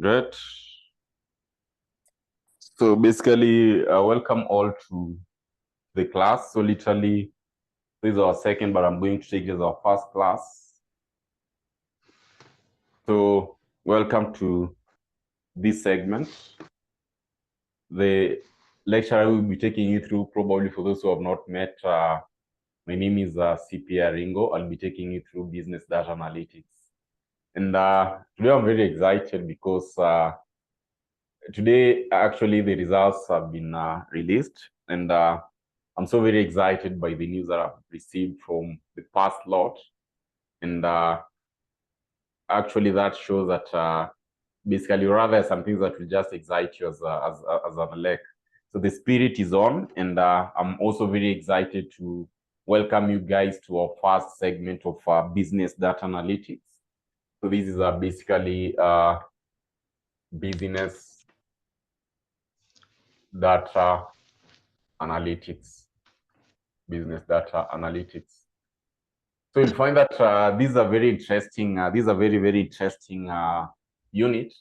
Great. So basically, welcome all to the class. So literally, this is our second, but I'm going to take this as our first class. So welcome to this segment. The lecturer will be taking you through, probably for those who have not met, my name is CPA Ringo. I'll be taking you through business data analytics. And today I'm very excited because today, actually, the results have been released, and I'm so very excited by the news that I've received from the past lot. And actually, that shows that basically, rather, some things that will just excite you as an elect. So the spirit is on, and I'm also very excited to welcome you guys to our first segment of business data analytics. So this is basically business data analytics, business data analytics. So you'll find that these are very interesting. These are very interesting unit.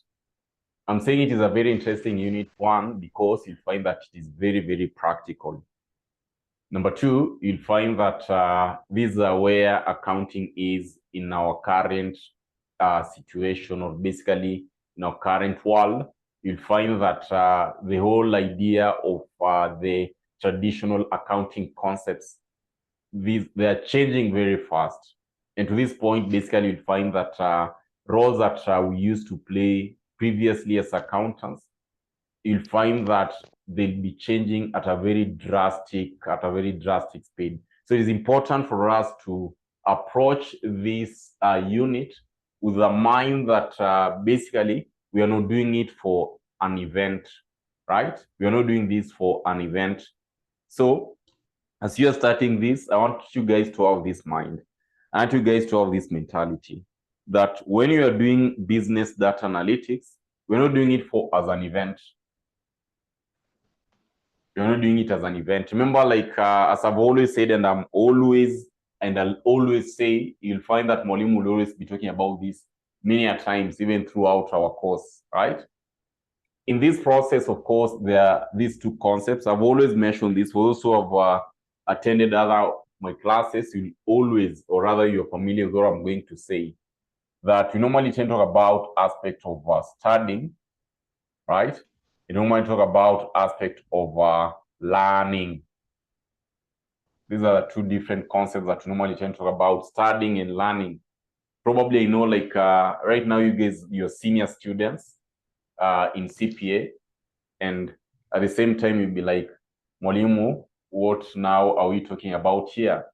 I'm saying it is a very interesting unit. One, because you'll find that it is very practical. Number two, you'll find that these are where accounting is in our current situation, or basically in our current world. You'll find that the whole idea of the traditional accounting concepts, they are changing very fast. And to this point, basically, you'll find that roles that we used to play previously as accountants, you'll find that they'll be changing at a very drastic speed. So it is important for us to approach this unit with a mind that basically we are not doing it for an event, right? We are not doing this for an event. So as you are starting this, I want you guys to have this mind. I want you guys to have this mentality that when you are doing business data analytics, we're not doing it as an event. You're not doing it as an event. Remember, like as I've always said, and I'll always say, you'll find that Molim will always be talking about this many a times, even throughout our course, right? In this process, of course, there are these two concepts. I've always mentioned this. For those who have attended my classes, you'll always, or rather you're familiar with what I'm going to say, that we normally tend to talk about aspect of studying, right? We normally talk about aspect of learning. These are the two different concepts that we normally tend to talk about, studying and learning. Probably, you know, like right now, you guys, you're senior students in CPA, and at the same time, you'll be like, Mwalimu, what now are we talking about here?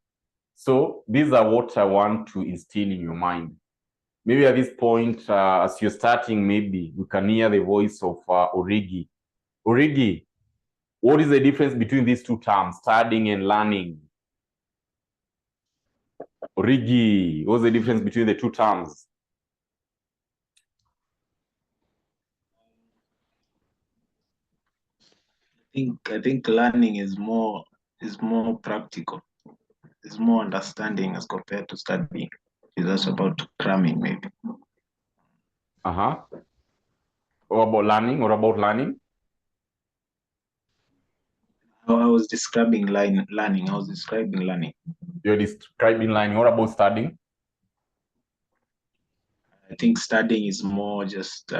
So these are what I want to instill in your mind. Maybe at this point, as you're starting, maybe we can hear the voice of Origi. Origi, what is the difference between these two terms, studying and learning? Origi, what's the difference between the two terms? I think learning is more practical. It's more understanding as compared to studying. It's just about cramming, maybe. What about learning? What about learning? I was describing learning. I was describing learning. You're describing learning. What about studying? I think studying is more just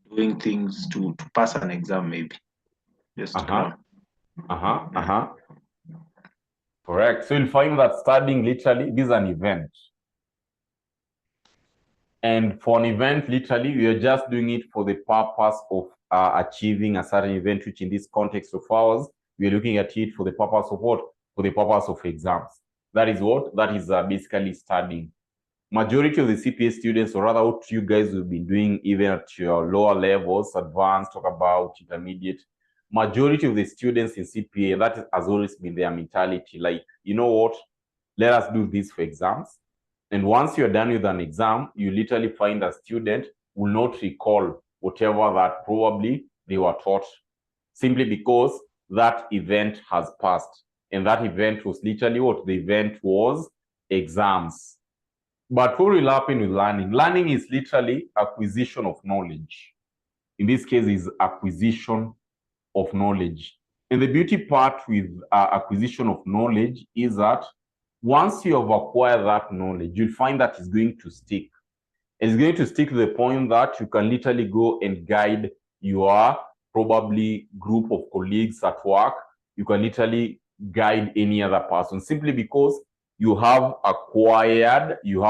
doing things to pass an exam, maybe. Just cram. Correct. So you'll find that studying literally this is an event. And for an event, literally, we are just doing it for the purpose of achieving a certain event, which in this context of ours, we are looking at it for the purpose of what? For the purpose of exams. That is what? That is basically studying. Majority of the CPA students, or rather what you guys will be doing even at your lower levels, advanced, talk about intermediate, majority of the students in CPA, that has always been their mentality. Like, you know what? Let us do this for exams. And once you're done with an exam, you literally find a student will not recall whatever that probably they were taught, simply because that event has passed. And that event was literally what? The event was exams. But what will happen with learning? Learning is literally acquisition of knowledge. In this case, is acquisition of knowledge. And the beauty part with acquisition of knowledge is that once you have acquired that knowledge, you'll find that it's going to stick. It's going to stick to the point that you can literally go and guide your probably group of colleagues at work. You can literally guide any other person simply because you have acquired your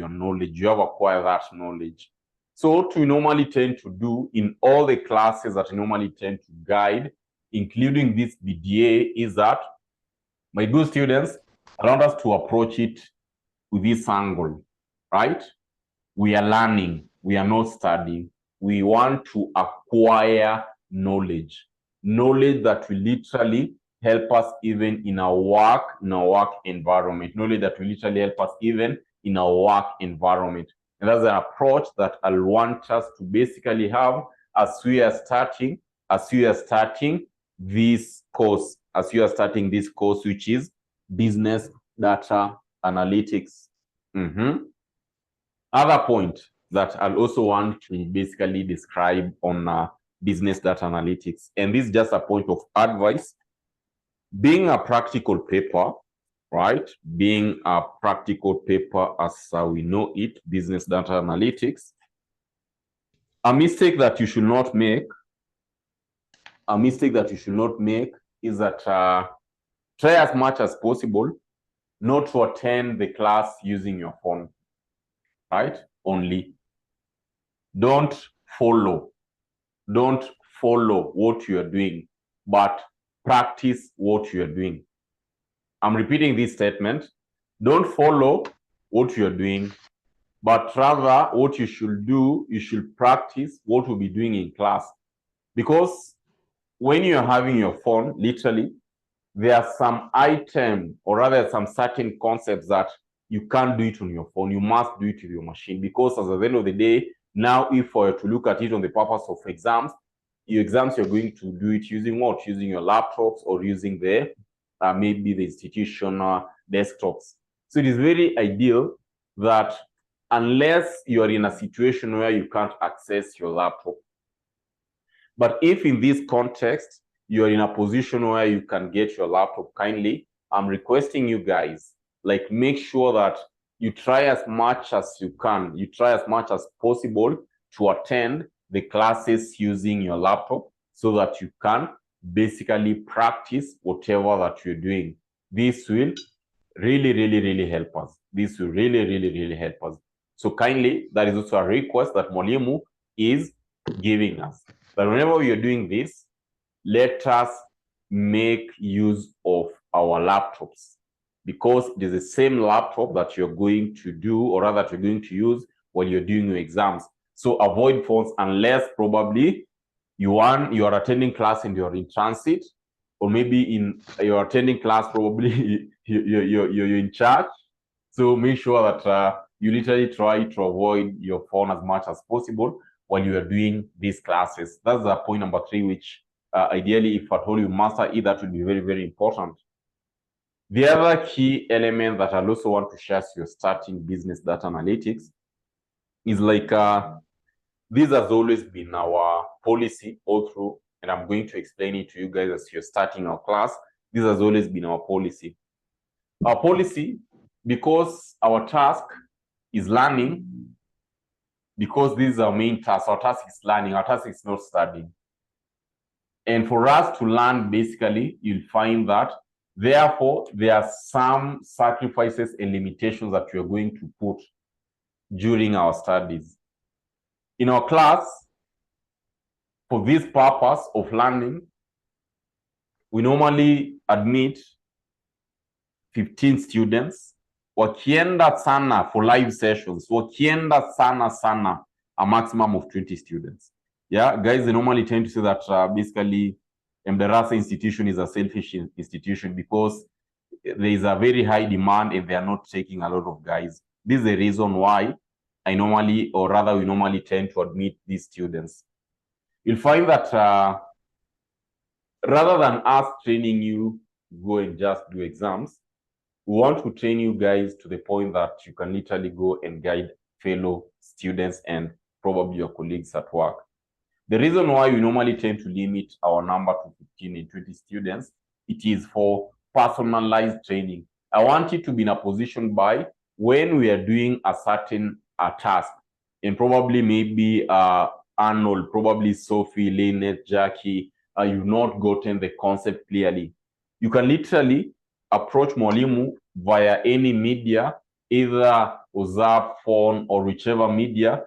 knowledge. You have acquired that knowledge. So what we normally tend to do in all the classes that we normally tend to guide, including this BDA, is that, my good students, I want us to approach it with this angle, right? We are learning, we are not studying. We want to acquire knowledge that will literally help us even in our work environment, knowledge that will literally help us even in our work environment. And that's an approach that I want us to basically have as we are starting this course, which is business data analytics. Other point that I'll also want to basically describe on business data analytics, and this is just a point of advice. Being a practical paper, right? Being a practical paper as we know it, business data analytics, a mistake that you should not make is that try as much as possible not to attend the class using your phone, right? Only. Don't follow what you are doing, but practice what you are doing. I'm repeating this statement. Don't follow what you are doing, but rather what you should do, you should practice what you'll be doing in class. Because when you're having your phone, literally, there are some items, or rather some certain concepts that you can't do it on your phone. You must do it with your machine, because at the end of the day, now if we were to look at it on the purpose of exams, you're going to do it using what? Using your laptops or using the maybe the institutional desktops. So it is very ideal that unless you are in a situation where you can't access your laptop, but if in this context you're in a position where you can get your laptop, kindly, I'm requesting you guys, like, make sure that you try as much as you can, you try as much as possible to attend the classes using your laptop so that you can basically practice whatever that you're doing. This will really help us. This will really help us. So kindly, that is also a request that Mwalimu is giving us. But whenever you're doing this, let us make use of our laptops, because it is the same laptop that you're going to do, or rather that you're going to use while you're doing your exams. So avoid phones unless probably you are attending class and you're in transit, or maybe you're attending class, probably you're in church. So make sure that you literally try to avoid your phone as much as possible while you are doing these classes. That's point number 3, which ideally, if at all you master it, that would be very important. The other key element that I also want to share as you're starting business data analytics is like, this has always been our policy all through, and I'm going to explain it to you guys as you're starting our class. This has always been our policy. Our policy, because our task is learning, because this is our main task. Our task is learning. Our task is not studying. And for us to learn, basically, you'll find that, therefore, there are some sacrifices and limitations that you're going to put during our studies. In our class, for this purpose of learning, we normally admit 15 students. Wakienda sana for live sessions, wakienda sana, a maximum of 20 students. Yeah, guys, they normally tend to say that basically Mdarasa institution is a selfish institution because there is a very high demand and they are not taking a lot of guys. This is the reason why we normally tend to admit these students. You'll find that rather than us training you go and just do exams, we want to train you guys to the point that you can literally go and guide fellow students and probably your colleagues at work. The reason why we normally tend to limit our number to 15 and 20 students, it is for personalized training. I want you to be in a position by when we are doing a certain task, and probably maybe Arnold, probably Sophie, Lynette, Jackie, you've not gotten the concept clearly. You can literally approach Mwalimu via any media, either WhatsApp, phone, or whichever media.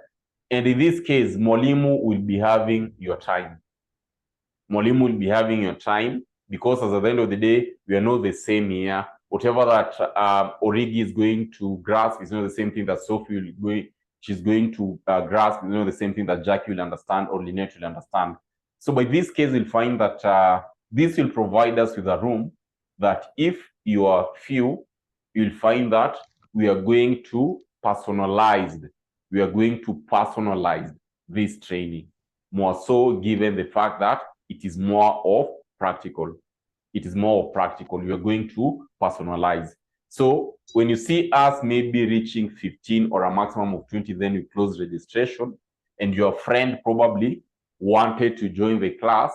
And in this case, Mwalimu will be having your time. Mwalimu will be having your time because at the end of the day, we are not the same here. Whatever that Origi is going to grasp is not the same thing that Sophie she's going to grasp, is not the same thing that Jackie will understand or Lynette will understand. So by this case, we'll find that this will provide us with a room that if you are few, you'll find that we are going to personalize this training, more so given the fact that it is more of practical. We are going to personalize. So when you see us maybe reaching 15 or a maximum of 20, then you close registration, and your friend probably wanted to join the class.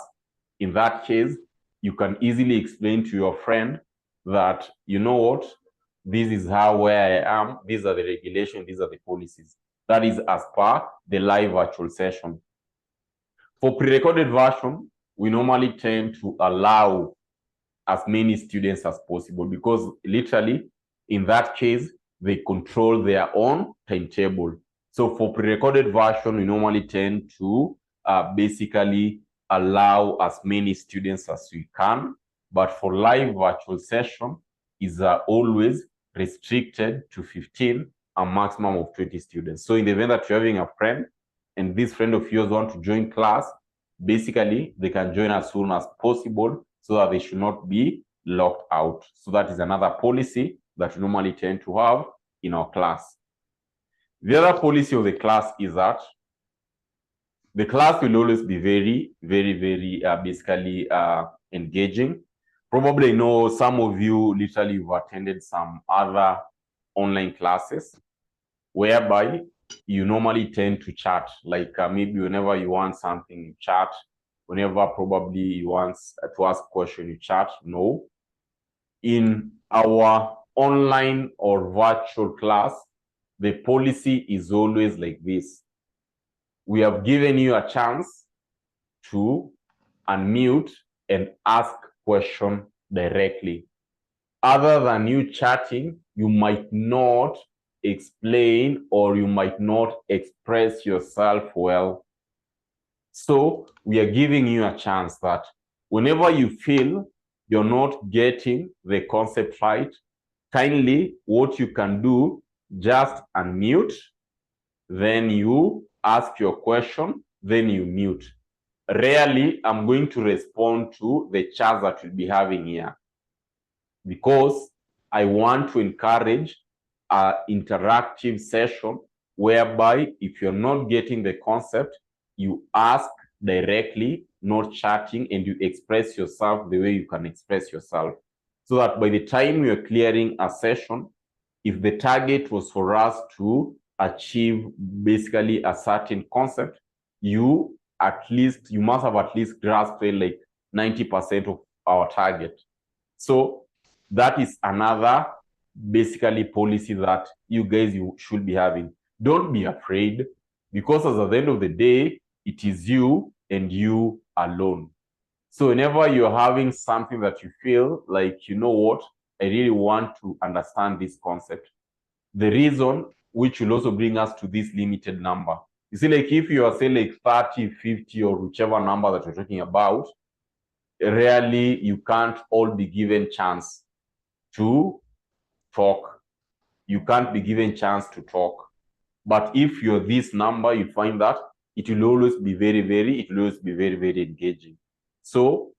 In that case, you can easily explain to your friend that, you know what, this is where I am, these are the regulations, these are the policies. That is as per the live virtual session. For pre-recorded version, we normally tend to allow as many students as possible because literally in that case, they control their own timetable. So for pre-recorded version, we normally tend to basically allow as many students as we can. But for live virtual session is always restricted to 15, a maximum of 20 students. So in the event that you're having a friend and this friend of yours want to join class, basically they can join as soon as possible so that they should not be locked out. So that is another policy that we normally tend to have in our class. The other policy of the class is that the class will always be very, very, very basically engaging. Probably know some of you literally have attended some other online classes whereby you normally tend to chat, like maybe whenever you want something, you chat. Whenever probably you want to ask a question, you chat. No. In our online or virtual class, the policy is always like this. We have given you a chance to unmute and ask question directly. Other than you chatting, you might not explain or you might not express yourself well. So we are giving you a chance that whenever you feel you're not getting the concept right, kindly what you can do, just unmute, then you ask your question, then you mute. Rarely I'm going to respond to the chats that we'll be having here because I want to encourage an interactive session whereby if you're not getting the concept, you ask directly, not chatting, and you express yourself the way you can express yourself. So that by the time you're clearing a session, if the target was for us to achieve basically a certain concept, you must have at least grasped like 90% of our target. So that is another basically policy that you should be having. Don't be afraid, because at the end of the day, it is you and you alone. So whenever you're having something that you feel like, you know what, I really want to understand this concept, the reason which will also bring us to this limited number. You see, like if you are saying like 30, 50 or whichever number that you're talking about, rarely you can't all be given chance to talk. You can't be given chance to talk. But if you're this number, you find that it will always be very, very engaging. So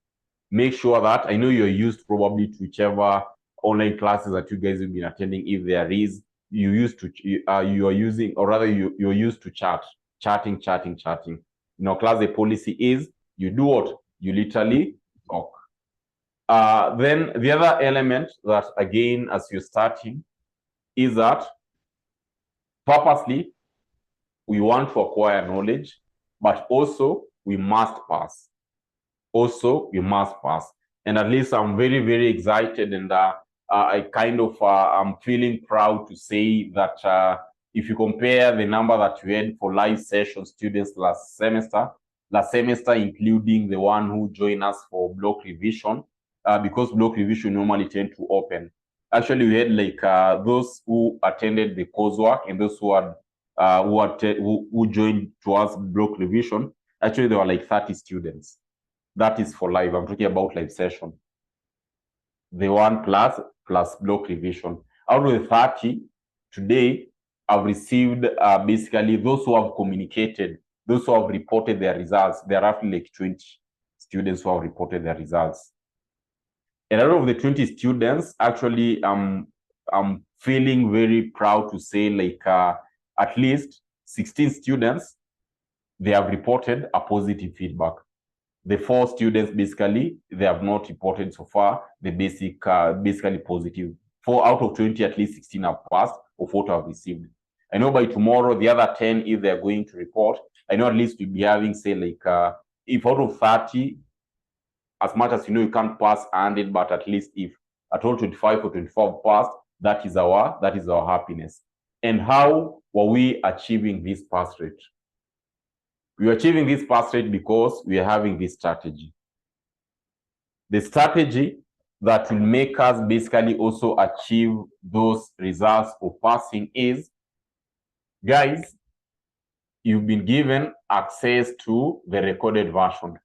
make sure that, I know you're used probably to whichever online classes that you guys have been attending, if there is, you're used to chatting. In our class, the policy is you do what? You literally talk. Then the other element that, again, as you're starting, is that purposely we want to acquire knowledge, but also we must pass. Also, we must pass. And at least I'm very, very excited, and I kind of I'm feeling proud to say that if you compare the number that we had for live session students last semester, including the one who joined us for block revision, because block revision normally tend to open. Actually, we had like those who attended the coursework and those who had who joined to us block revision. Actually, there were like 30 students. That is for live. I'm talking about live session. The 1 plus block revision. Out of the 30, today, I've received basically those who have communicated, those who have reported their results. There are roughly like 20 students who have reported their results. And out of the 20 students, actually, I'm feeling very proud to say like at least 16 students, they have reported a positive feedback. The 4 students, basically, they have not reported so far the basically positive. 4 out of 20, at least 16 have passed of what I've received. I know by tomorrow, the other 10, if they're going to report, I know at least we'll be having, say, like, if out of 30, as much as you know, you can't pass 100, but at least if at all 25 or 24 passed, that is our happiness. And how were we achieving this pass rate? We are achieving this pass rate because we are having this strategy. The strategy that will make us basically also achieve those results of passing is, guys, you've been given access to the recorded version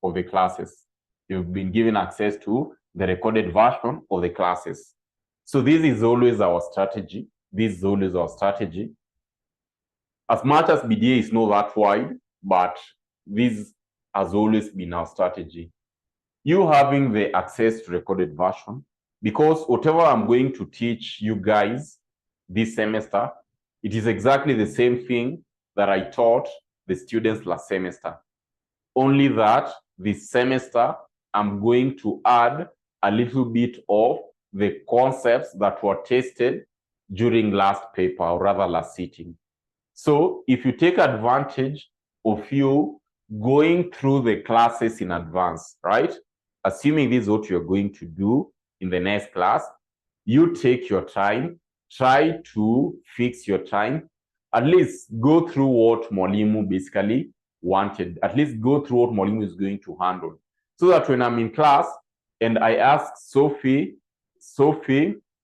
of the classes. You've been given access to the recorded version of the classes. So this is always our strategy. This is always our strategy. As much as BDA is not that wide, but this has always been our strategy. You having the access to recorded version, because whatever I'm going to teach you guys this semester, it is exactly the same thing that I taught the students last semester. Only that this semester, I'm going to add a little bit of the concepts that were tested during last paper, or rather last sitting. So if you take advantage of you going through the classes in advance, right? Assuming this is what you're going to do in the next class, you take your time, try to fix your time, at least go through what Mwalimu basically wanted, at least go through what Mwalimu is going to handle. So that when I'm in class and I ask Sophie,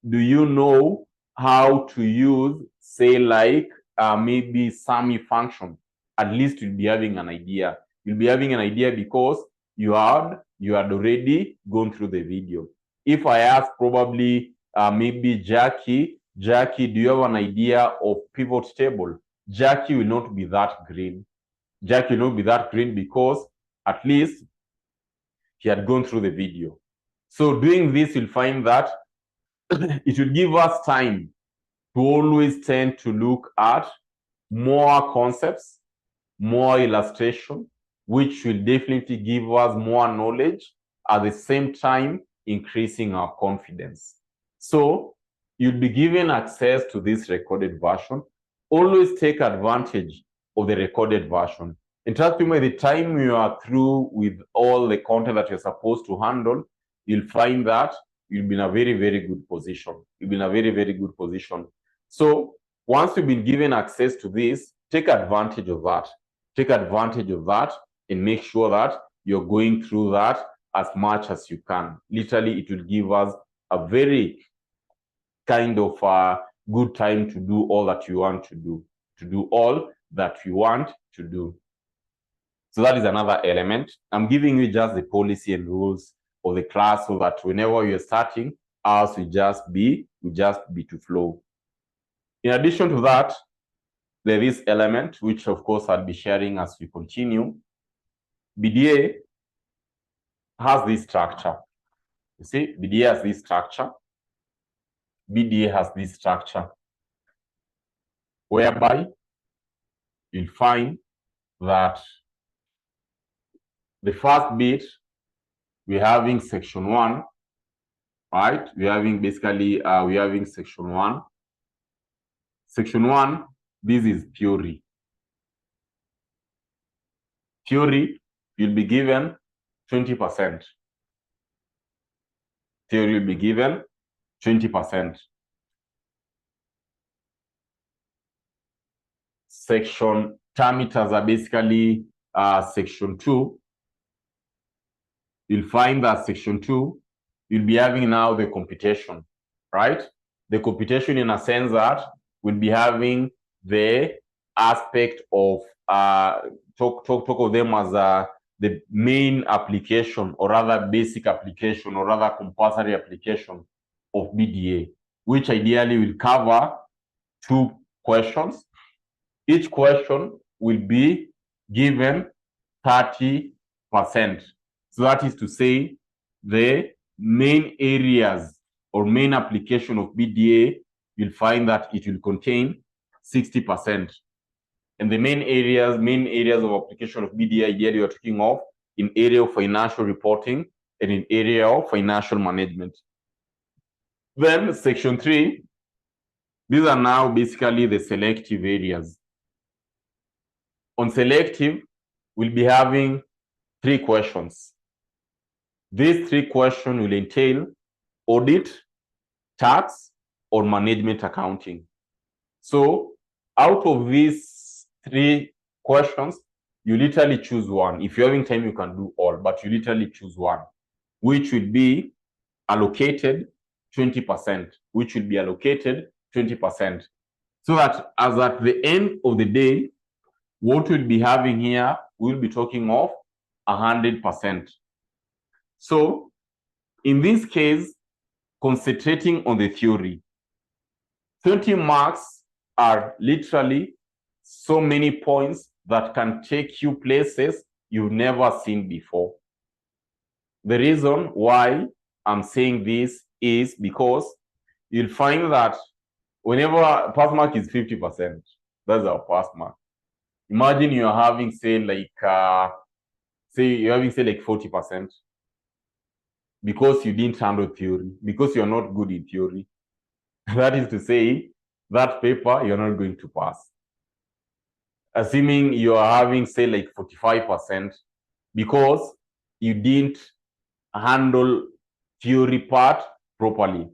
do you know how to use, say, like maybe SAMI function? At least you'll be having an idea. You'll be having an idea because you had already gone through the video. If I ask probably maybe Jackie, do you have an idea of pivot table? Jackie will not be that green. Jackie will not be that green because at least he had gone through the video. So doing this, you'll find that it will give us time to always tend to look at more concepts, more illustration, which will definitely give us more knowledge, at the same time increasing our confidence. So you'll be given access to this recorded version. Always take advantage of the recorded version. And trust me, by the time you are through with all the content that you're supposed to handle, you'll find that you'll be in a very, very good position. You'll be in a very, very good position. So once you've been given access to this, take advantage of that. Take advantage of that and make sure that you're going through that as much as you can. Literally, it will give us a very kind of good time to do all that you want to do, all that you want to do. So that is another element. I'm giving you just the policy and rules of the class so that whenever you're starting, ours will just be to flow. In addition to that, there is element, which of course I'll be sharing as we continue. BDA has this structure. You see, BDA has this structure. BDA has this structure whereby you'll find that the first bit we're having section 1, right? We're having basically, we're having section 1. Section 1, this is theory. Theory, you'll be given 20%. Theory will be given 20%. Section parameters are basically section 2. You'll find that section 2, you'll be having now the computation, right? The computation in a sense that we'll be having the aspect of talk of them as the main application, or rather basic application, or rather compulsory application of BDA, which ideally will cover 2 questions. Each question will be given 30%. So that is to say, the main areas or main application of BDA, you'll find that it will contain 60%. And the main areas of application of BDA, ideally you're talking of in area of financial reporting and in area of financial management. Then section 3, these are now basically the selective areas. On selective, we'll be having 3 questions. These 3 questions will entail audit, tax, or management accounting. So out of these 3 questions, you literally choose one. If you're having time, you can do all, but you literally choose one, which will be allocated 20%, which will be allocated 20%. So that as at the end of the day, what we'll be having here, we'll be talking of 100%. So in this case, concentrating on the theory, 30 marks are literally so many points that can take you places you've never seen before. The reason why I'm saying this is because you'll find that whenever pass mark is 50%, that's our pass mark. Imagine you're having, say, like, you're having, say, like 40%, because you didn't handle theory, because you're not good in theory. That is to say, that paper, you're not going to pass. Assuming you are having, say, like 45%, because you didn't handle theory part properly.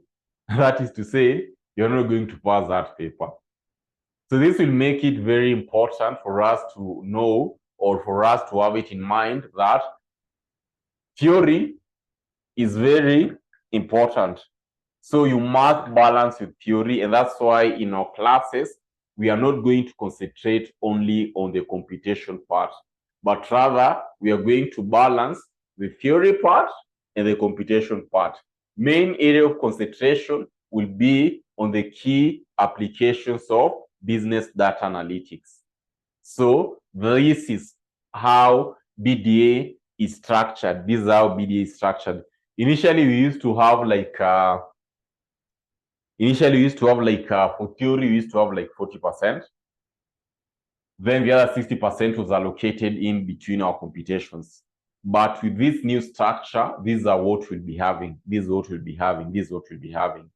That is to say, you're not going to pass that paper. So this will make it very important for us to know, or for us to have it in mind, that theory is very important. So you must balance with theory, and that's why in our classes, we are not going to concentrate only on the computation part, but rather we are going to balance the theory part and the computation part. Main area of concentration will be on the key applications of business data analytics. So this is how BDA is structured. This is how BDA is structured. Initially, we used to have like for theory, we used to have like 40%. Then the other 60% was allocated in between our computations. But with this new structure, these are what we'll be having. This is what we'll be having. This is what we'll be having.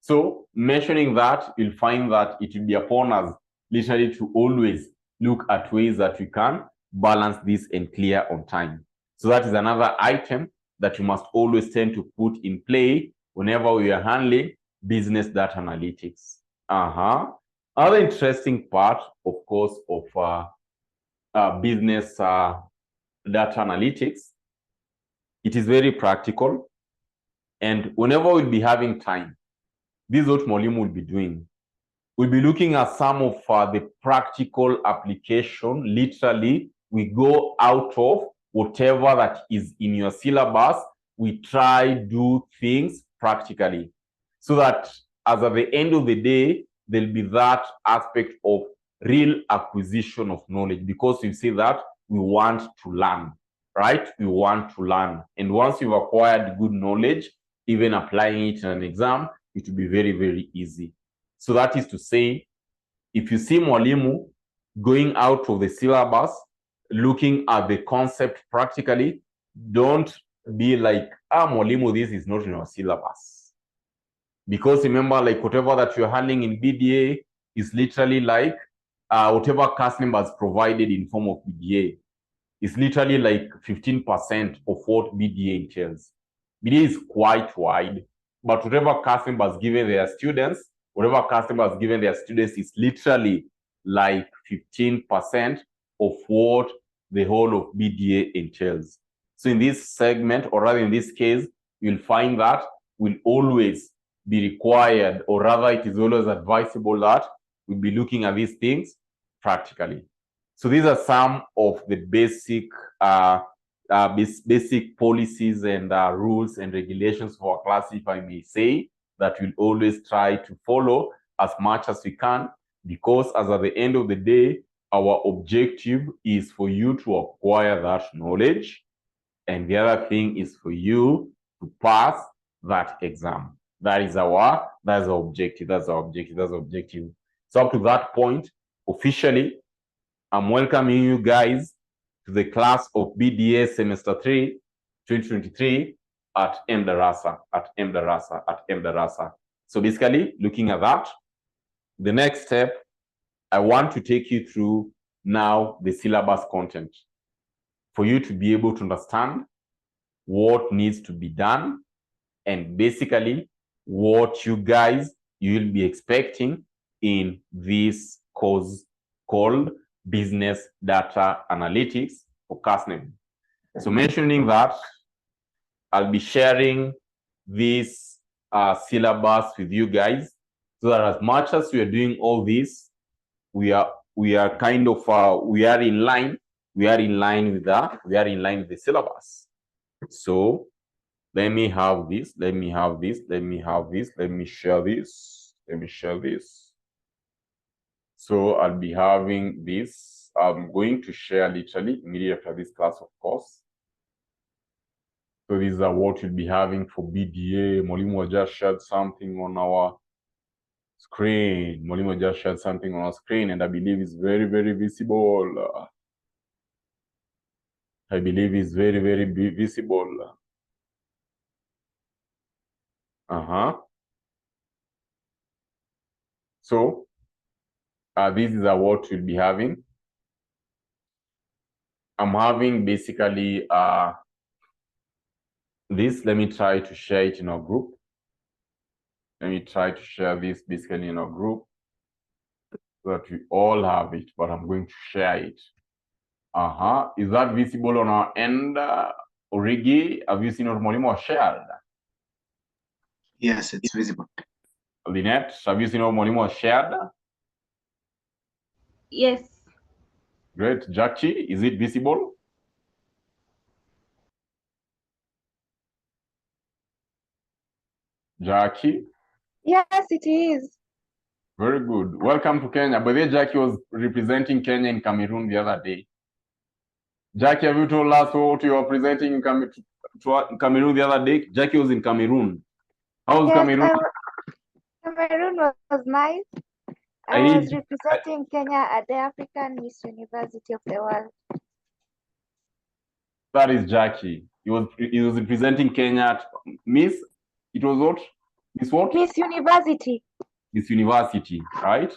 So mentioning that, you'll find that it will be upon us literally to always look at ways that we can balance this and clear on time. So that is another item that you must always tend to put in play whenever we are handling business data analytics. Other interesting part, of course, of business data analytics, it is very practical. And whenever we'll be having time, this is what Mwalimu will be doing. We'll be looking at some of the practical application. Literally, we go out of whatever that is in your syllabus. We try do things practically, so that as at the end of the day, there'll be that aspect of real acquisition of knowledge, because you see that we want to learn, right? We want to learn. And once you've acquired good knowledge, even applying it in an exam, it will be very, very easy. So that is to say, if you see Mwalimu going out of the syllabus, looking at the concept practically, don't be like, Mwalimu, this is not in our syllabus. Because remember, like whatever that you're handling in BDA is literally like whatever class members provided in form of BDA. It's literally like 15% of what BDA entails. BDA is quite wide, but whatever class members given their students, is literally like 15% of what the whole of BDA entails. So in this segment, or rather in this case, you'll find that will always be required, or rather it is always advisable that we'll be looking at these things practically. So these are some of the basic policies and rules and regulations for our class, if I may say, that we'll always try to follow as much as we can, because as at the end of the day, our objective is for you to acquire that knowledge, and the other thing is for you to pass that exam. That is our objective. So up to that point, officially, I'm welcoming you guys to the class of BDA Semester 3, 2023 at MDarasa. So basically, looking at that, the next step, I want to take you through now the syllabus content for you to be able to understand what needs to be done and basically what you guys you'll be expecting in this course called Business Data Analytics for CASNEB. So mentioning that, I'll be sharing this syllabus with you guys, so that as much as we are doing all this, we are in line with the syllabus. So let me have this. Let me share this. So I'll be having this. I'm going to share literally immediately after this class, of course. So these are what we'll be having for BDA. Mwalimu just shared something on our screen. And I believe it's very, very visible. Visible. So this is what we'll be having. I'm having basically this. Let me try to share it in our group. Let me try to share this basically in our group so that we all have it, but I'm going to share it. Is that visible on our end? Origi, have you seen what Mwalimu shared? Yes, it's visible. Lynette, have you seen what Mwalimu shared? Yes. Great. Jackie, is it visible? Jackie? Yes, it is. Very good. Welcome to Kenya. By the way, Jackie was representing Kenya in Cameroon the other day. Jackie, have you told us what you were presenting in Cameroon the other day? Jackie was in Cameroon. How was Cameroon? Cameroon was nice. I was representing Kenya at the African Miss University of the World. That is Jackie. He was representing Kenya at Miss. It was what? Miss what? Miss University. Miss University, right?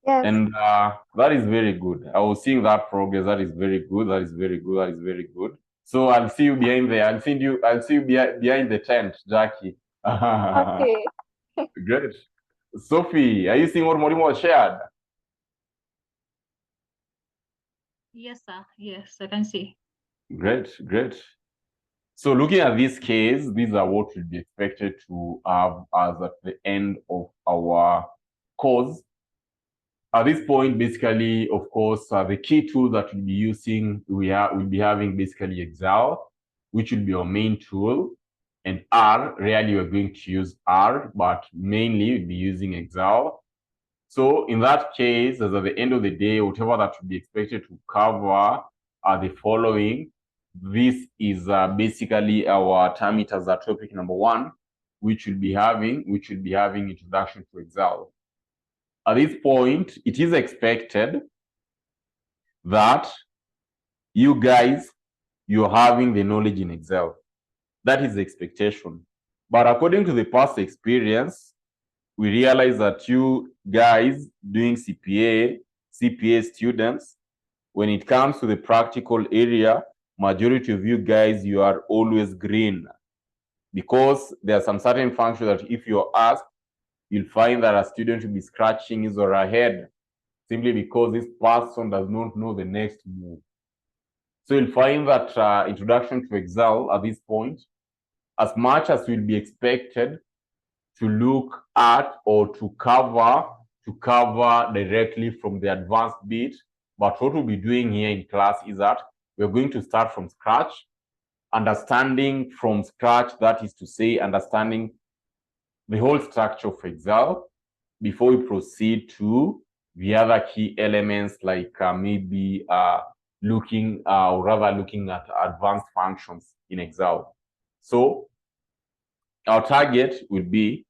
Yes. And that is very good. I was seeing that progress. That is very good. So I'll see you behind there. I'll see you behind the tent, Jackie. Okay. Great. Sophie, are you seeing what Mwalimu shared? Yes, sir. Yes, I can see. Great. So looking at this case, these are what will be expected to have as at the end of our course. At this point, basically, of course, the key tool that we'll be using, we'll be having basically Excel, which will be our main tool, and R. Rarely we're going to use R, but mainly we'll be using Excel. So in that case, as at the end of the day, whatever that will be expected to cover are the following. This is basically our term it as a topic number 1, which will be having introduction to Excel. At this point, it is expected that you guys, you're having the knowledge in Excel. That is the expectation. But according to the past experience, we realize that you guys doing CPA students, when it comes to the practical area, majority of you guys, you are always green, because there are some certain functions that if you're asked, you'll find that a student will be scratching his or her head simply because this person does not know the next move. So you'll find that introduction to Excel at this point, as much as will be expected to look at or to cover directly from the advanced bit, but what we'll be doing here in class is that we're going to start from scratch, understanding from scratch, that is to say, understanding the whole structure of Excel before we proceed to the other key elements, like maybe looking at advanced functions in Excel. So our target will be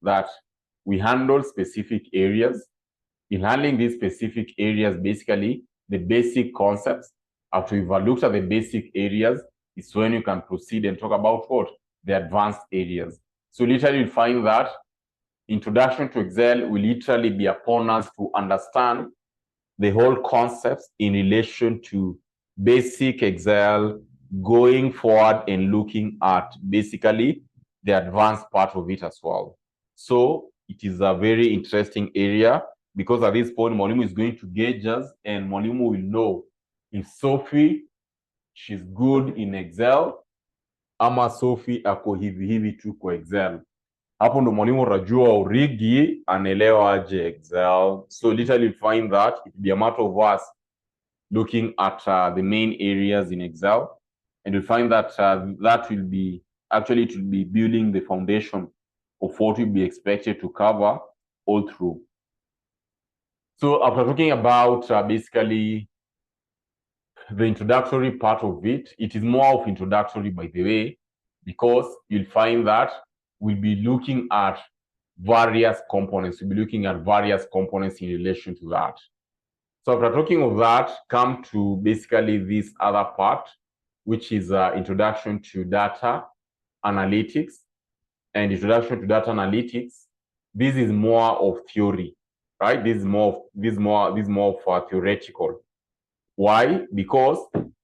that we handle specific areas. In handling these specific areas, basically the basic concepts, after you've looked at the basic areas, is when you can proceed and talk about what? The advanced areas. So literally you'll find that introduction to Excel will literally be upon us to understand the whole concepts in relation to basic Excel, going forward and looking at basically the advanced part of it as well. So it is a very interesting area, because at this point, Mwalimu is going to gauge us, and Mwalimu will know if Sophie, she's good in Excel, ama Sophie ako hivi tu kwa Excel. Hapo ndo mwalimu rajua urigi anaelewa aje Excel. So literally find that it will be a matter of us looking at the main areas in Excel, and you'll find that that will be actually, it will be building the foundation of what will be expected to cover all through. So after talking about basically the introductory part of it, it is more of introductory, by the way, because you'll find that we'll be looking at various components. We'll be looking at various components in relation to that. So after talking of that, come to basically this other part, which is introduction to data analytics. And introduction to data analytics, this is more of theory, right? This is more of theoretical. Why? Because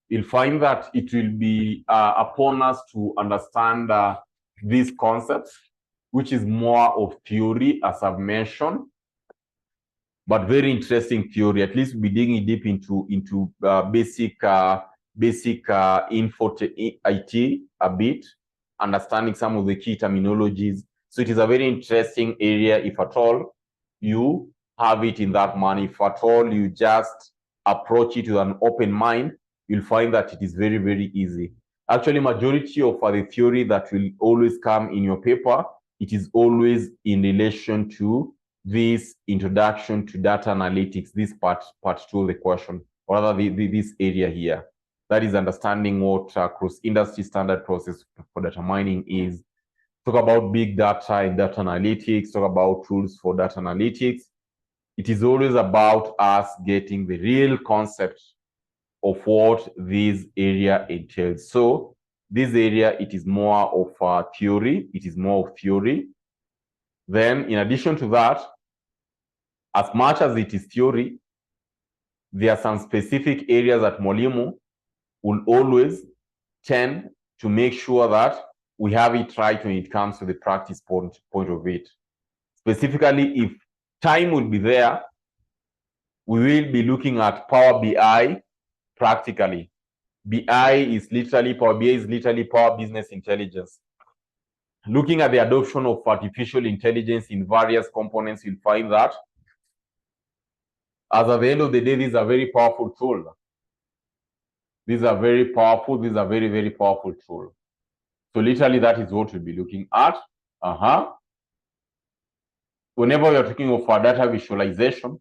you'll find that it will be upon us to understand these concepts, which is more of theory, as I've mentioned, but very interesting theory. At least we'll be digging deep into basic info IT a bit, understanding some of the key terminologies. So it is a very interesting area if at all you have it in that manner. If at all you just approach it with an open mind, you'll find that it is very, very easy. Actually, majority of the theory that will always come in your paper, it is always in relation to this introduction to data analytics, this part 2 of the question, or rather this area here. That is understanding what cross-industry standard process for data mining is. Talk about big data and data analytics, talk about tools for data analytics. It is always about us getting the real concept of what this area entails. So this area, it is more of theory. It is more of theory. Then in addition to that, as much as it is theory, there are some specific areas that Mwalimu will always tend to make sure that we have it right when it comes to the practice point of it. Specifically, if time will be there, we will be looking at Power BI practically. Power BI is literally Power Business Intelligence. Looking at the adoption of artificial intelligence in various components, you'll find that as at the end of the day, this is a very powerful tool. These are very powerful. These are very, very powerful tool. So literally that is what we'll be looking at. Whenever you're talking of data visualization,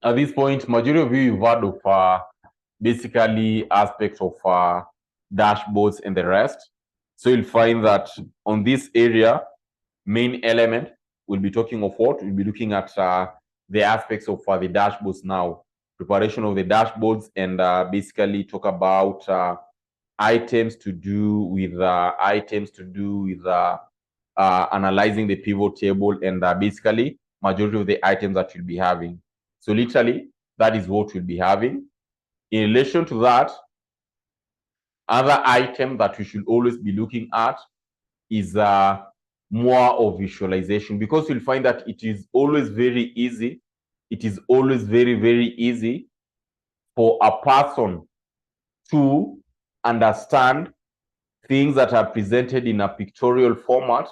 at this point, majority of you have heard of basically aspects of dashboards and the rest. So you'll find that on this area, main element, we'll be talking of what? We'll be looking at the aspects of the dashboards now, preparation of the dashboards, and basically talk about items to do with analyzing the pivot table, and basically majority of the items that you'll be having. So literally, that is what we'll be having. In relation to that, other item that we should always be looking at is more of visualization, because you'll find that it is always very easy. It is always very, very easy for a person to understand things that are presented in a pictorial format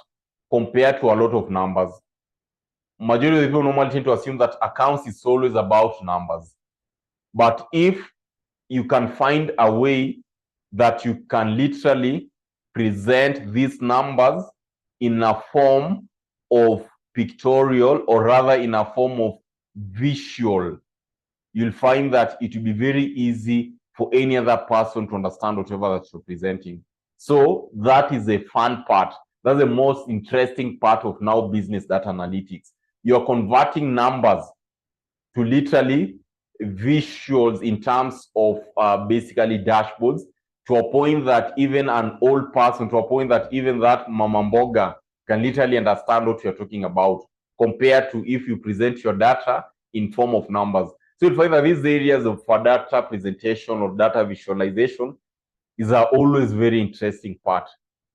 compared to a lot of numbers. Majority of people normally tend to assume that accounts is always about numbers. But if you can find a way that you can literally present these numbers in a form of pictorial, or rather in a form of visual, you'll find that it will be very easy for any other person to understand whatever that you're presenting. So that is a fun part. That's the most interesting part of now business data analytics. You're converting numbers to literally visuals in terms of basically dashboards, to a point that even an old person, to a point that even that Mama Mboga can literally understand what you're talking about, compared to if you present your data in form of numbers. So you'll find that these areas of data presentation or data visualization is always very interesting part.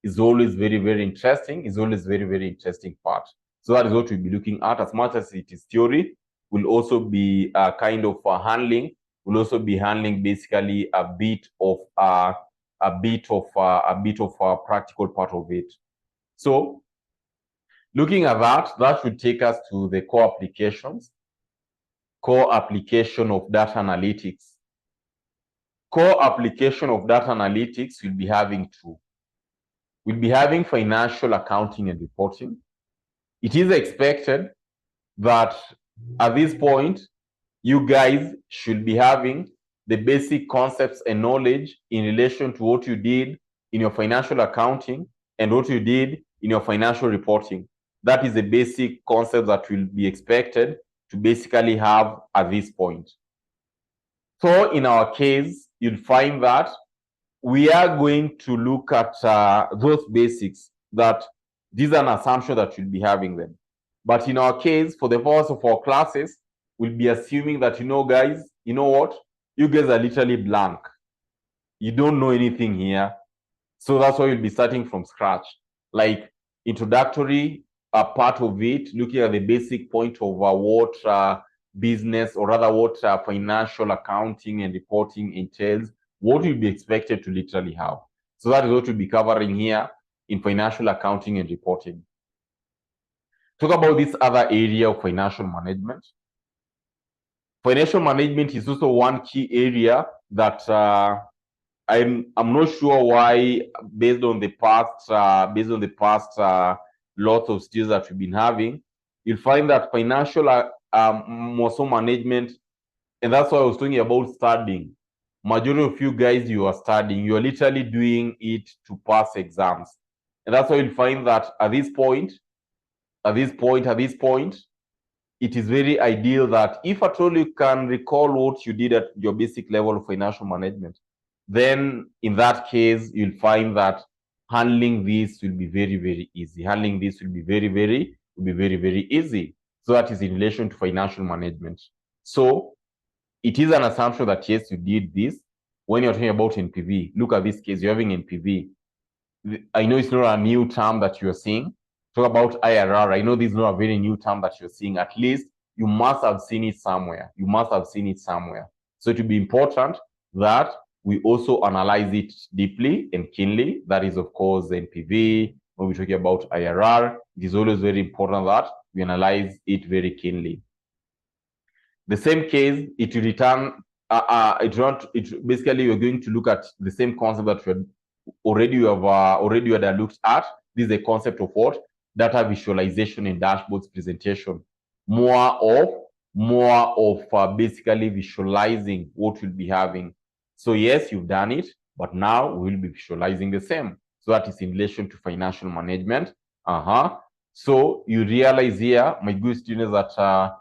Is always very, very interesting. Is always very, very interesting part. So that is what we'll be looking at. As much as it is theory, we'll also be kind of handling. We'll also be handling basically a bit of a practical part of it. So looking at that should take us to the core applications. Core application of data analytics. Core application of data analytics, we'll be having two. We'll be having financial accounting and reporting. It is expected that at this point, you guys should be having the basic concepts and knowledge in relation to what you did in your financial accounting and what you did in your financial reporting. That is the basic concept that will be expected to basically have at this point. So in our case, you'll find that we are going to look at those basics, that these are an assumption that you'll be having them. But in our case, for the purpose of our classes, we'll be assuming that, guys, you know what? You guys are literally blank. You don't know anything here. So that's why you'll be starting from scratch. Like introductory part of it, looking at the basic point of what business, or rather what financial accounting and reporting entails, what you'll be expected to literally have. So that is what we'll be covering here in financial accounting and reporting. Talk about this other area of financial management. Financial management is also one key area that I'm not sure why, based on the past lots of students that we've been having, you'll find that financial management, and that's why I was talking about studying. Majority of you guys, you are studying, you are literally doing it to pass exams. And that's why you'll find that at this point, it is very ideal that if at all you can recall what you did at your basic level of financial management, then in that case, you'll find that handling this will be very, very easy. Handling this will be very, very easy. So that is in relation to financial management. So it is an assumption that yes, you did this. When you're talking about NPV, look at this case, you're having NPV. I know it's not a new term that you're seeing. Talk about IRR. I know this is not a very new term that you're seeing. At least you must have seen it somewhere. So it will be important that we also analyze it deeply and keenly. That is, of course, the NPV. When we're talking about IRR, it is always very important that we analyze it very keenly. The same case, it will return. Basically, we're going to look at the same concept that we already had looked at. This is a concept of what? Data visualization and dashboards presentation. More of basically visualizing what we'll be having. So yes, you've done it, but now we'll be visualizing the same. So that is in relation to financial management. So you realize here, my good students, that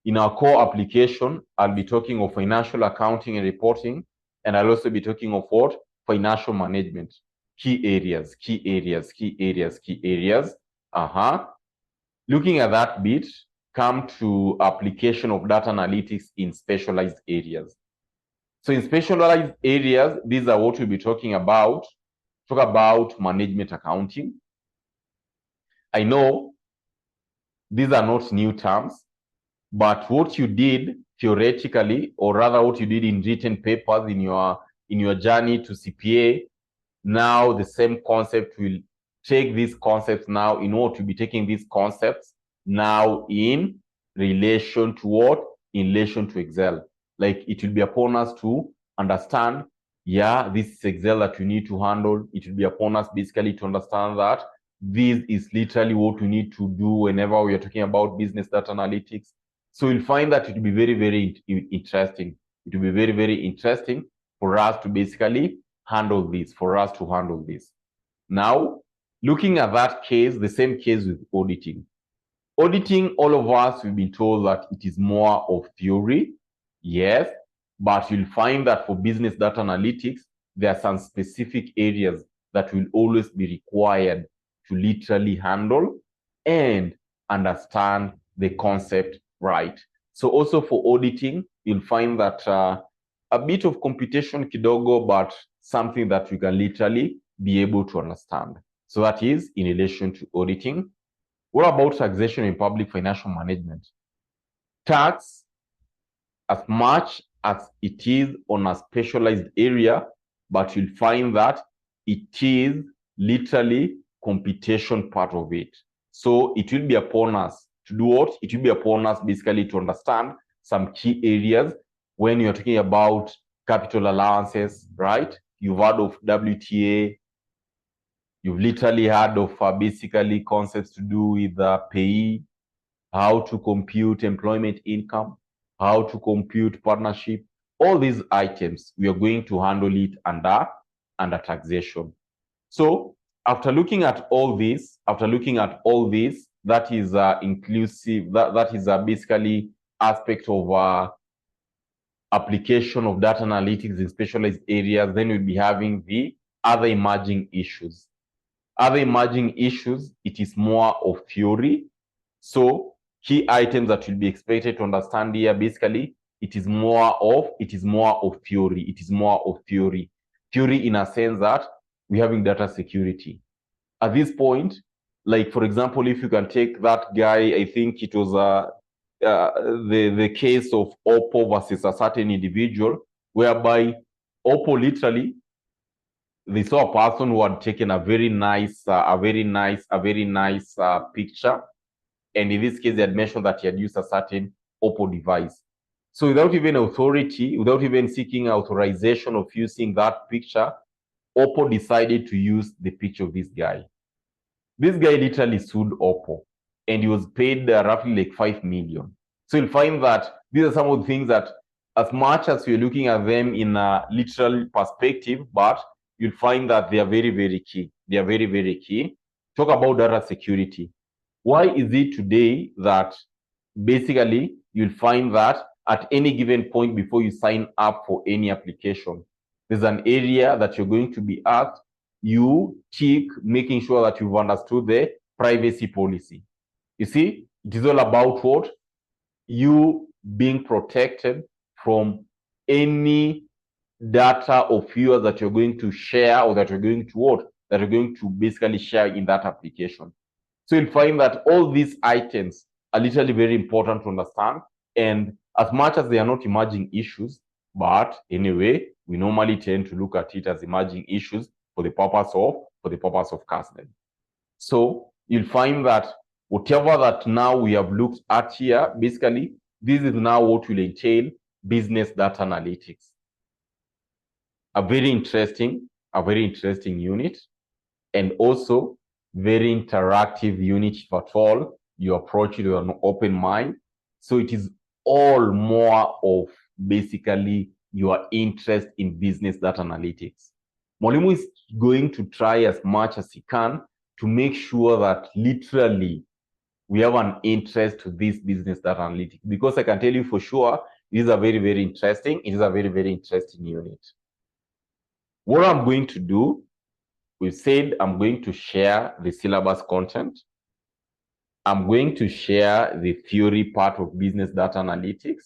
in our core application, I'll be talking of financial accounting and reporting, and I'll also be talking of what? financial management. Key areas, key areas, key areas, key areas. Looking at that bit, come to application of data analytics in specialized areas. So in specialized areas, these are what we'll be talking about. Talk about management accounting. I know these are not new terms, but what you did theoretically, or rather what you did in written papers in your journey to CPA, now the same concept will take these concepts now in order to be taking these concepts now in relation to what? In relation to Excel. Like it will be upon us to understand, yeah, this is Excel that you need to handle. It will be upon us basically to understand that this is literally what we need to do whenever we are talking about business data analytics. So you'll find that it will be very, very interesting. It will be very, very interesting for us to basically handle this, for us to handle this. Now, looking at that case, the same case with auditing. Auditing, all of us, we've been told that it is more of theory, yes, but you'll find that for business data analytics, there are some specific areas that will always be required to literally handle and understand the concept right. So also for auditing, you'll find that a bit of computation kidogo, but something that you can literally be able to understand. So that is in relation to auditing. What about taxation in public financial management? Tax, as much as it is on a specialized area, but you'll find that it is literally computation part of it. So it will be upon us to do what? It will be upon us basically to understand some key areas when you're talking about capital allowances, right? You've heard of WTA. You've literally heard of basically concepts to do with pay, how to compute employment income, how to compute partnership. All these items, we are going to handle it under taxation. So after looking at all this, that is inclusive, that is basically aspect of application of data analytics in specialized areas. Then we'll be having the other emerging issues. Other emerging issues, it is more of theory. So key items that you'll be expected to understand here, basically, it is more of theory. It is more of theory. Theory in a sense that we're having data security. At this point, like for example, if you can take that guy, I think it was the case of Oppo versus a certain individual, whereby Oppo literally, they saw a person who had taken a very nice picture, and in this case, they had mentioned that he had used a certain Oppo device. So without even authority, without even seeking authorization of using that picture, Oppo decided to use the picture of this guy. This guy literally sued Oppo, and he was paid roughly like 5 million. So you'll find that these are some of the things that, as much as you're looking at them in a literal perspective, but you'll find that they are very, very key. They are very, very key. Talk about data security. Why is it today that basically you'll find that at any given point before you sign up for any application, there's an area that you're going to be asked, you tick, making sure that you've understood the privacy policy. You see, it is all about what? You being protected from any data of yours that you're going to share, or that you're going to what? That you're going to basically share in that application. So you'll find that all these items are literally very important to understand. And as much as they are not emerging issues, but anyway, we normally tend to look at it as emerging issues for the purpose of CASNED. So you'll find that whatever that now we have looked at here, basically, this is now what will entail business data analytics. A very interesting unit, and also very interactive unit if at all you approach it with an open mind. So it is all more of basically your interest in business data analytics. Mwalimu is going to try as much as he can to make sure that literally we have an interest to this business data analytics, because I can tell you for sure, it is a very, very interesting, unit. What I'm going to do, we said I'm going to share the syllabus content. I'm going to share the theory part of business data analytics.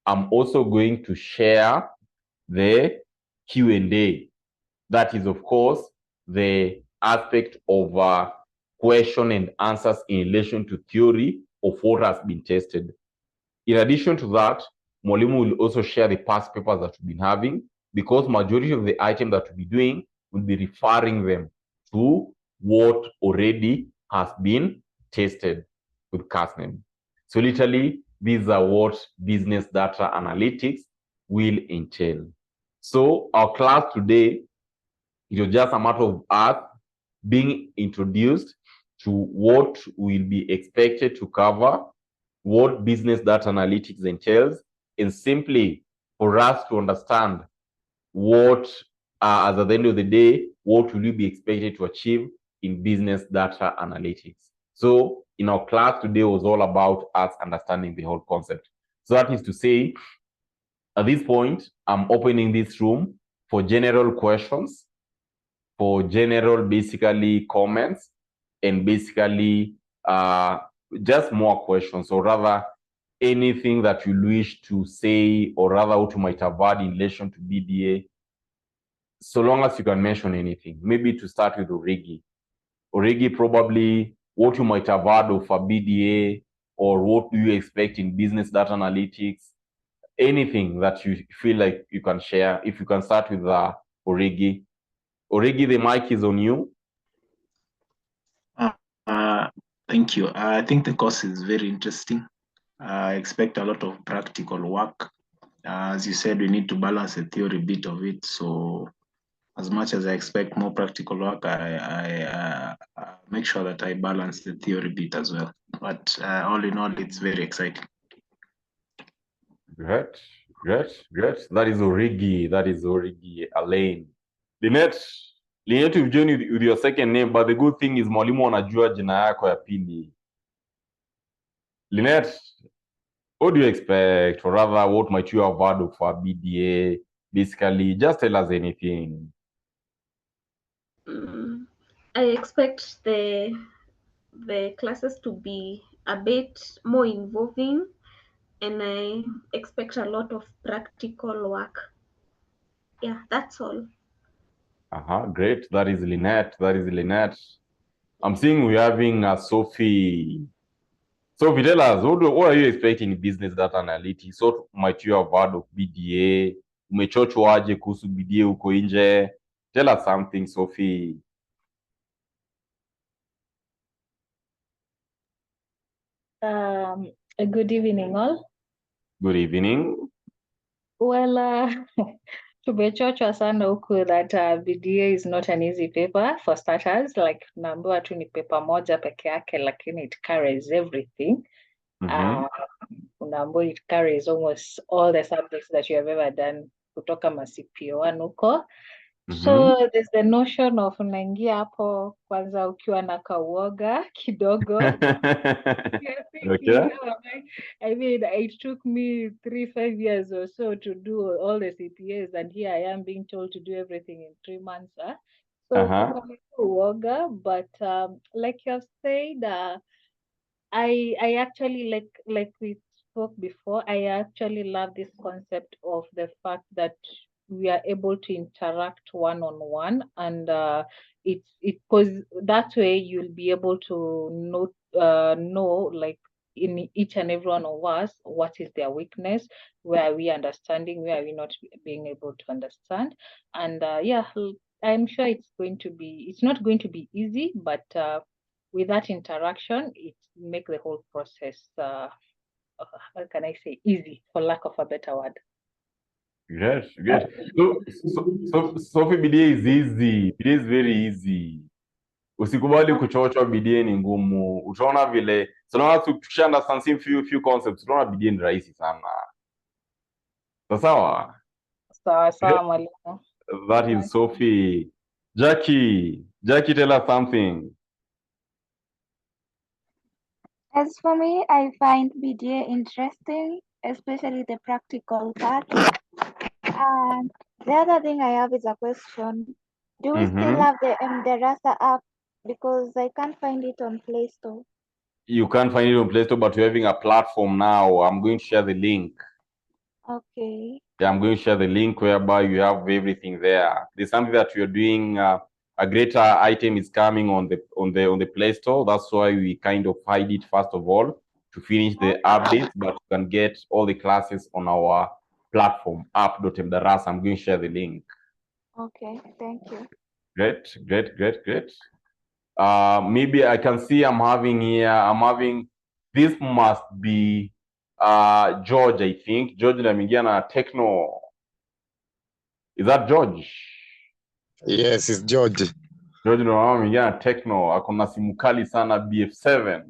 I'm also going to share the Q&A. That is, of course, the aspect of question and answers in relation to theory of what has been tested. In addition to that, Mwalimu will also share the past papers that we've been having, because majority of the items that we'll be doing will be referring them to what already has been tested with CASNEM. So literally, these are what business data analytics will entail. So our class today, it was just a matter of us being introduced to what will be expected to cover, what business data analytics entails, and simply for us to understand what, as at the end of the day, what will you be expected to achieve in business data analytics. So in our class today was all about us understanding the whole concept. So that is to say, at this point, I'm opening this room for general questions, for general basically comments, and basically just more questions, or rather anything that you wish to say, or rather what you might have had in relation to BDA, so long as you can mention anything. Maybe to start with Origi. Origi, probably what you might have heard of a BDA, or what do you expect in business data analytics, anything that you feel like you can share. If you can start with Origi. Origi, the mic is on you. Thank you. I think the course is very interesting. I expect a lot of practical work. As you said, we need to balance the theory bit of it. So as much as I expect more practical work, I make sure that I balance the theory bit as well. But all in all, it's very exciting. Great. That is Origi Alain. Lynette, you've joined with your second name, but the good thing is mwalimu anajua jina yako ya pili. Lynette, what do you expect, or rather, what might you have heard of for BDA? Basically, just tell us anything. I expect the classes to be a bit more involving, and I expect a lot of practical work. Yeah, that's all. Great. That is Lynette. I'm seeing we're having Sophie. Sophie, tell us, what are you expecting in business data analytics? What might you have heard of BDA? Umechochwaje kuhusu BDA huko nje? Tell us something, Sophie. Good evening, all. Good evening. Well, tumechochwa sana huku that BDA is not an easy paper for starters. Like naambiwa tu ni paper moja peke yake, lakini it carries everything. Unaambiwa it carries almost all the subjects that you have ever done kutoka CPO1 huko. So there's the notion of unaingia hapo kwanza ukiwa na kauoga kidogo. Okay. I mean, it took me 3-5 years or so to do all the CPAs, and here I am being told to do everything in 3 months. So uoga, but like you have said, I actually like we spoke before, I actually love this concept of the fact that we are able to interact one-on-one, and it because that way you'll be able to know like in each and every one of us what is their weakness, where are we understanding, where are we not being able to understand. And yeah, I'm sure it's not going to be easy, but with that interaction, it makes the whole process, how can I say, easy, for lack of a better word. Yes. So Sophie, BDA is easy. BDA is very easy. Usikubali kuchochwa, BDA ni ngumu. Utaona vile, so long as you understand few concepts, utaona BDA ni rahisi sana. Sawa? Sawa mwalimu. That is Sophie. Jackie, tell us something. As for me, I find BDA interesting, especially the practical part. And the other thing I have is a question. Do we still Mhm. have the Mdarasa app? Because I can't find it on Play Store. You can't find it on Play Store, but you're having a platform now. I'm going to share the link. Okay. Yeah, I'm going to share the link whereby you have everything there. There's something that you're doing. A greater item is coming on the Play Store. That's why we kind of hide it first of all to finish the updates, but you can get all the classes on our platform app.mdarasa. I'm going to share the link. Okay. Thank you. Great, great, great, great. Maybe I can see I'm having this must be George, I think. George nameingia na Techno. Is that George? Yes, it's George. George ndo ameingia na Techno, akona simu kali sana BF7.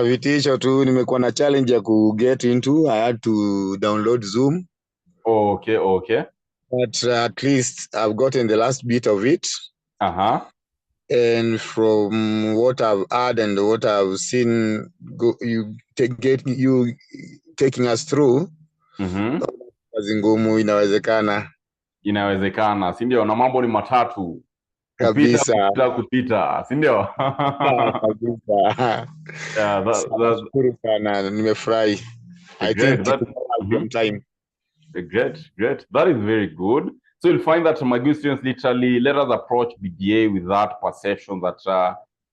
Vitisho tu, nimekuwa na challenge ya get into. I had to download Zoom. Oh, okay, okay. But at least I've gotten the last bit of it. Uh-huh. And from what I've heard and what I've seen, you taking us through. Kazi ngumu inawezekana. Inawezekana, si ndio? Na mambo ni matatu. Kabisa. Kupita, si ndio? Kabisa. Yeah, nashukuru sana, nimefurahi. I think time. Great. That is very good. So you'll find that my good students literally let us approach BDA with that perception that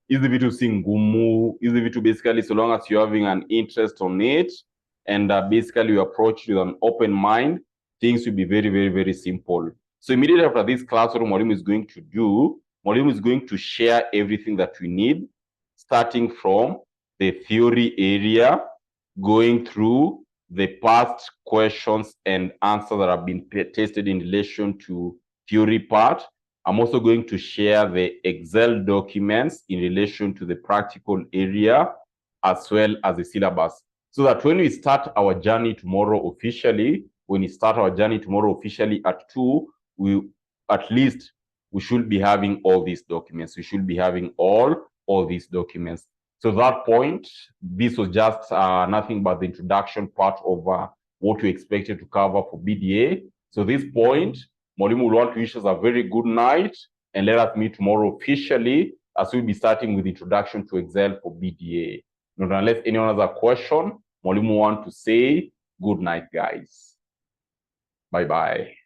easy vitu si ngumu, easy vitu basically so long as you're having an interest on it and basically you approach with an open mind, things will be very, very, very simple. So immediately after this class, what Mwalimu is going to do, Mwalimu is going to share everything that we need, starting from the theory area, going through the past questions and answers that have been tested in relation to theory part. I'm also going to share the Excel documents in relation to the practical area as well as the syllabus. So that when we start our journey tomorrow officially, at 2, at least we should be having all these documents. We should be having all these documents. So that point, this was just nothing but the introduction part of what we expected to cover for BDA. So this point, Mwalimu will want to wish us a very good night and let us meet tomorrow officially as we'll be starting with introduction to Excel for BDA. Not unless anyone has a question, Mwalimu want to say good night, guys. Bye-bye.